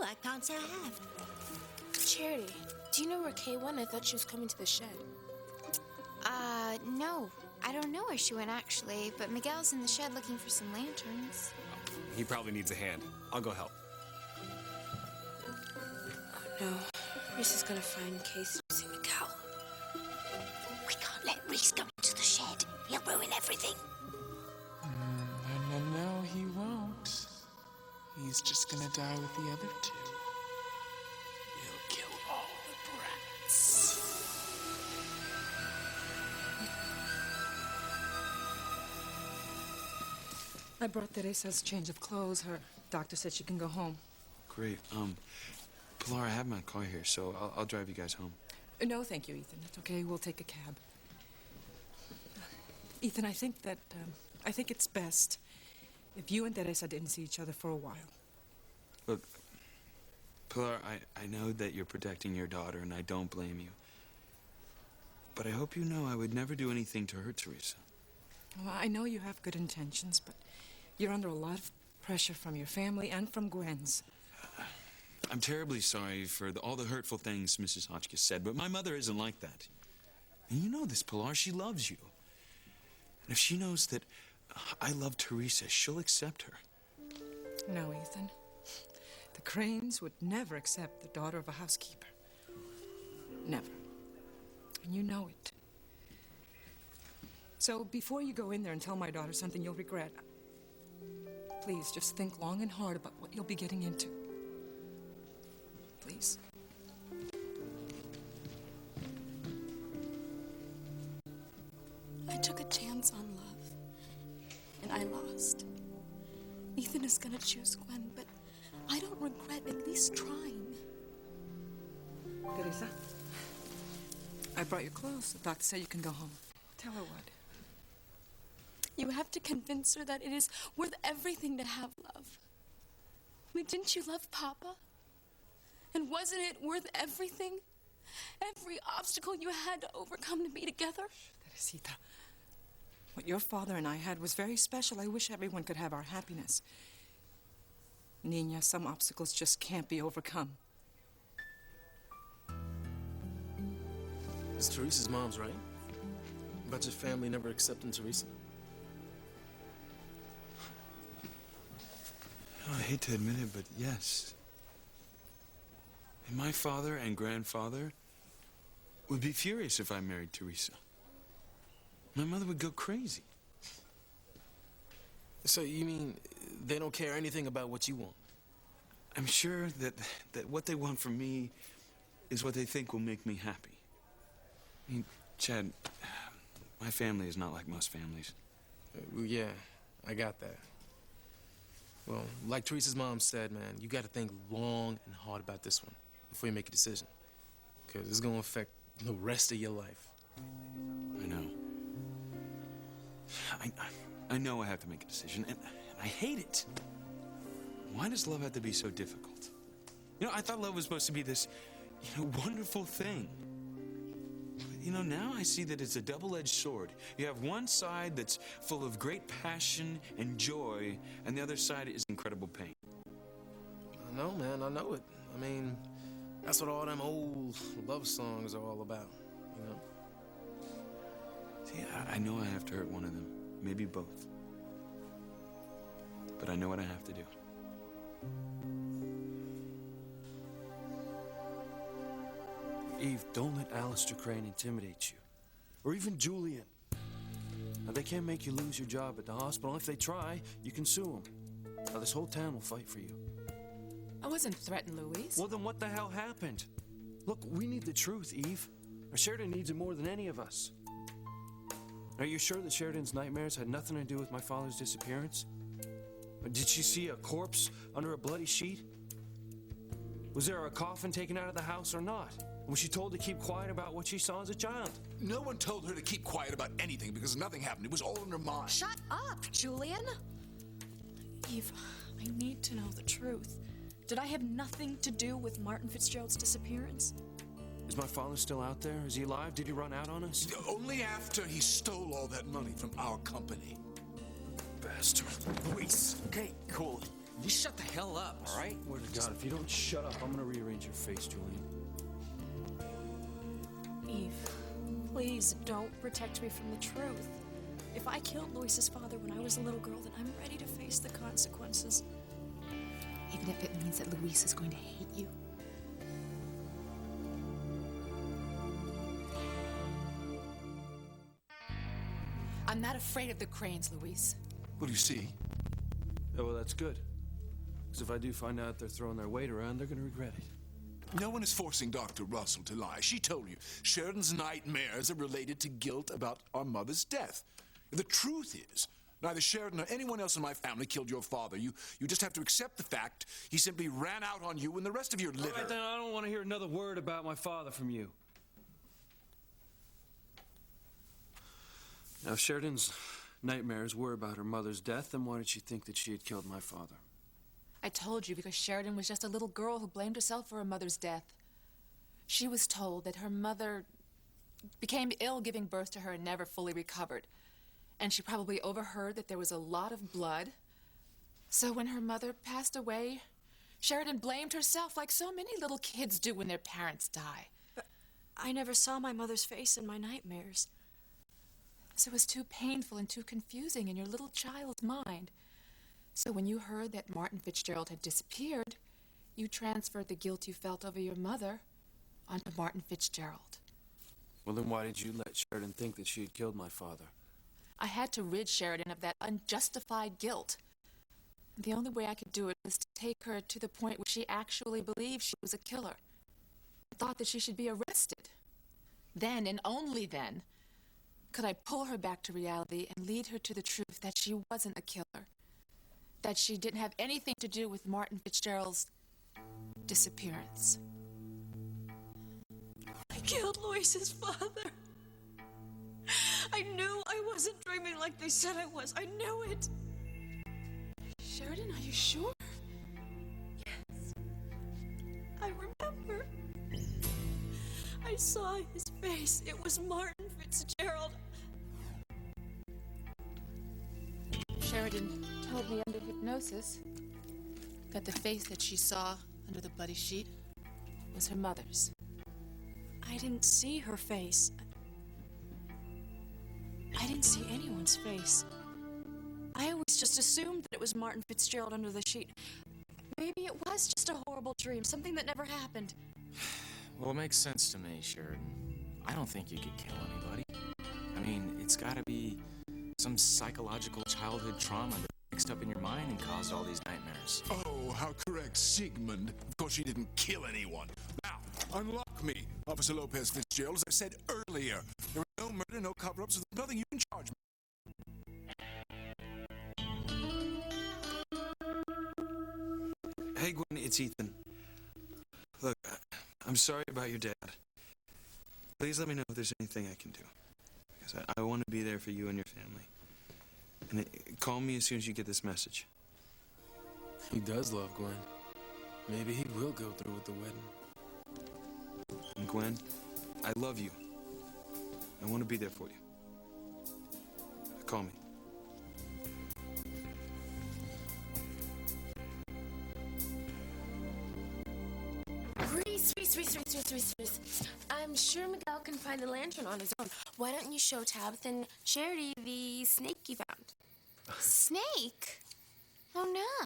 I can't say I have. Charity, do you know where Kay went? I thought she was coming to the shed. No. I don't know where she went, actually, but Miguel's in the shed looking for some lanterns. He probably needs a hand. I'll go help. Oh, no. Reese is gonna find Kay seducing Miguel. We can't let Reese go into the shed. He'll ruin everything. No, he won't. He's just gonna die with the other two. He'll kill all the brats. I brought Teresa's change of clothes. Her doctor said she can go home. Great. Pilar, I have my car here, so I'll drive you guys home. No, thank you, Ethan. It's okay. We'll take a cab. Ethan, I think it's best if you and Teresa didn't see each other for a while. Look, Pilar, I know that you're protecting your daughter, and I don't blame you. But I hope you know I would never do anything to hurt Teresa. Well, I know you have good intentions, but you're under a lot of pressure from your family and from Gwen's. I'm terribly sorry for all the hurtful things Mrs. Hotchkiss said, but my mother isn't like that. And you know this, Pilar. She loves you. And if she knows that I love Teresa, she'll accept her. No, Ethan. The Cranes would never accept the daughter of a housekeeper. Never. And you know it. So before you go in there and tell my daughter something you'll regret, please just think long and hard about what you'll be getting into. Please. I took a chance on love, and I lost. Ethan is gonna choose Gwen, but I don't regret at least trying. Teresa, I brought your clothes. The doctor said you can go home. Tell her what. You have to convince her that it is worth everything to have love. I mean, didn't you love Papa? And wasn't it worth everything? Every obstacle you had to overcome to be together? Teresita, what your father and I had was very special. I wish everyone could have our happiness. Nina, some obstacles just can't be overcome. It's Teresa's mom's, right? About your family never accepting Teresa? I hate to admit it, but yes. And my father and grandfather would be furious if I married Teresa. My mother would go crazy. So you mean they don't care anything about what you want? I'm sure that what they want from me is what they think will make me happy. I mean, Chad, my family is not like most families. Well, yeah, I got that. Well, like Teresa's mom said, man, you got to think long and hard about this one before you make a decision. Because it's going to affect the rest of your life. I know. I know I have to make a decision, and I hate it. Why does love have to be so difficult? You know, I thought love was supposed to be this, wonderful thing. But, now I see that it's a double-edged sword. You have one side that's full of great passion and joy, and the other side is incredible pain. I know, man, I know it. I mean, that's what all them old love songs are all about, See, I know I have to hurt one of them. Maybe both. But I know what I have to do. Eve, don't let Alistair Crane intimidate you. Or even Julian. Now, they can't make you lose your job at the hospital. If they try, you can sue them. Now, this whole town will fight for you. I wasn't threatened, Louise. Well, then what the hell happened? Look, we need the truth, Eve. Now, Sheridan needs it more than any of us. Are you sure that Sheridan's nightmares had nothing to do with my father's disappearance? Or did she see a corpse under a bloody sheet? Was there a coffin taken out of the house or not? Was she told to keep quiet about what she saw as a child? No one told her to keep quiet about anything because nothing happened. It was all in her mind. Shut up, Julian. Eve, I need to know the truth. Did I have nothing to do with Martin Fitzgerald's disappearance? Is my father still out there? Is he alive? Did he run out on us? Only after he stole all that money from our company. Bastard. Reese. Okay, cool. You shut the hell up, all right? Word to God, if you don't shut up, I'm gonna rearrange your face, Julian. Eve, please don't protect me from the truth. If I killed Luis's father when I was a little girl, then I'm ready to face the consequences. Even if it means that Luis is going to hate you. I'm not afraid of the Cranes, Luis. What do you see? Oh, well, that's good. Because if I do find out they're throwing their weight around, they're gonna regret it. No one is forcing Dr. Russell to lie. She told you Sheridan's nightmares are related to guilt about our mother's death. The truth is, neither Sheridan nor anyone else in my family killed your father. You just have to accept the fact he simply ran out on you and the rest of your litter. All right, then I don't want to hear another word about my father from you. Now, if Sheridan's nightmares were about her mother's death, then why did she think that she had killed my father? I told you because Sheridan was just a little girl who blamed herself for her mother's death. She was told that her mother became ill giving birth to her and never fully recovered. And she probably overheard that there was a lot of blood. So when her mother passed away, Sheridan blamed herself like so many little kids do when their parents die. But I never saw my mother's face in my nightmares. So it was too painful and too confusing in your little child's mind. So when you heard that Martin Fitzgerald had disappeared, you transferred the guilt you felt over your mother onto Martin Fitzgerald. Well, then why did you let Sheridan think that she had killed my father? I had to rid Sheridan of that unjustified guilt. The only way I could do it was to take her to the point where she actually believed she was a killer. Thought that she should be arrested. Then, and only then, could I pull her back to reality and lead her to the truth that she wasn't a killer. That she didn't have anything to do with Martin Fitzgerald's disappearance. I killed Luis's father. I knew I wasn't dreaming like they said I was. I knew it. Sheridan, are you sure? Yes. I remember. I saw his face. It was Martin Fitzgerald. Sheridan told me under hypnosis that the face that she saw under the bloody sheet was her mother's. I didn't see her face. I didn't see anyone's face. I always just assumed that it was Martin Fitzgerald under the sheet. Maybe it was just a horrible dream, something that never happened. Well, it makes sense to me, Sheridan. I don't think you could kill anybody. I mean, it's gotta be some psychological childhood trauma that mixed up in your mind and caused all these nightmares. Oh, how correct, Sigmund. Of course, she didn't kill anyone. Now, unlock me, Officer Lopez Fitzgerald. As I said earlier, there was no murder, no cover-ups, so there's nothing you can charge me. Hey, Gwen, it's Ethan. Look, I'm sorry about your dad. Please let me know if there's anything I can do. Because I want to be there for you and your family. And call me as soon as you get this message. He does love Gwen. Maybe he will go through with the wedding. And Gwen, I love you. I want to be there for you. Call me. Reese. I'm sure Miguel can find the lantern on his own. Why don't you show Tabitha and Charity the snake you found? Snake? Oh, no.